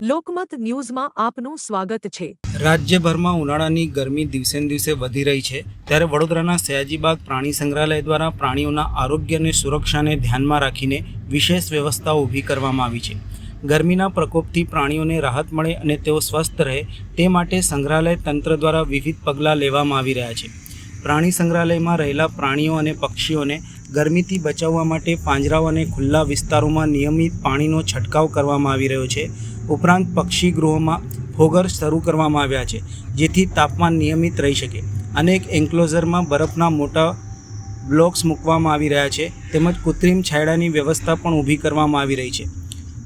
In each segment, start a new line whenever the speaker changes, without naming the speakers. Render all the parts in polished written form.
લોકમત ન્યૂઝમાં આપનું સ્વાગત છે।
રાજ્યભરમાં ઉનાળાની ગરમી દિવસે ને દિવસે વધી રહી છે, ત્યારે વડોદરાના સયાજીબાગ પ્રાણી સંગ્રહાલય દ્વારા પ્રાણીઓના આરોગ્ય અને સુરક્ષાને ધ્યાનમાં રાખીને વિશેષ વ્યવસ્થાઓ ઊભી કરવામાં આવી છે। ગરમીના પ્રકોપથી પ્રાણીઓને રાહત મળે અને તેઓ સ્વસ્થ રહે તે માટે સંગ્રહાલય તંત્ર દ્વારા વિવિધ પગલાં લેવામાં આવી રહ્યા છે। પ્રાણી સંગ્રહાલયમાં રહેલા પ્રાણીઓ અને પક્ષીઓને ગરમીથી બચાવવા માટે પાંજરાઓ અને ખુલ્લા વિસ્તારોમાં નિયમિત પાણીનો છંટકાવ કરવામાં આવી રહ્યો છે। ઉપરાંત પક્ષી ગૃહોમાં ફોગર શરૂ કરવામાં આવ્યા છે, જેથી તાપમાન નિયમિત રહી શકે। અનેક એન્ક્લોઝરમાં બરફના મોટા બ્લોક્સ મૂકવામાં આવી રહ્યા છે, તેમજ કૃત્રિમ છાંયડાની વ્યવસ્થા પણ ઊભી કરવામાં આવી રહી છે।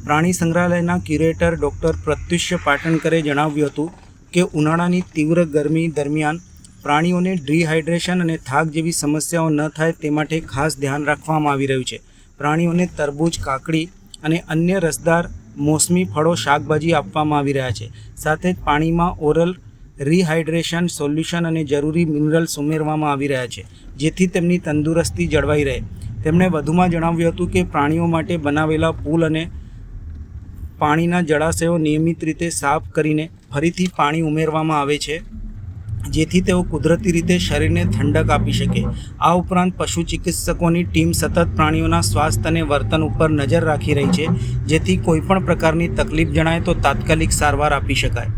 પ્રાણી સંગ્રહાલયના ક્યુરેટર ડૉક્ટર પ્રત્યુષ્ય પાટણકરે જણાવ્યું હતું કે ઉનાળાની તીવ્ર ગરમી દરમિયાન પ્રાણીઓને ડિહાઇડ્રેશન અને થાક જેવી સમસ્યાઓ ન થાય તે માટે ખાસ ધ્યાન રાખવામાં આવી રહ્યું છે। પ્રાણીઓને તરબૂચ, કાકડી અને અન્ય રસદાર મોસમી ફળો, શાકભાજી આપવામાં આવી રહ્યા છે। સાથે જ પાણીમાં ઓરલ રિહાઇડ્રેશન સોલ્યુશન અને જરૂરી મિનરલ્સ ઉમેરવામાં આવી રહ્યા છે, જેથી તેમની તંદુરસ્તી જળવાઈ રહે। તેમણે વધુમાં જણાવ્યું હતું કે પ્રાણીઓ માટે બનાવેલા પૂલ અને પાણીના જળાશયો નિયમિત રીતે સાફ કરીને ફરીથી પાણી ઉમેરવામાં આવે છે, જેથી તેઓ કુદરતી રીતે શરીરને ઠંડક આપી શકે। આ ઉપરાંત પશુ ચિકિત્સકોની ટીમ સતત પ્રાણીઓના સ્વાસ્થ્ય અને વર્તન ઉપર નજર રાખી રહી છે, જેથી કોઈપણ પ્રકારની તકલીફ જણાય તો તાત્કાલિક સારવાર આપી શકાય।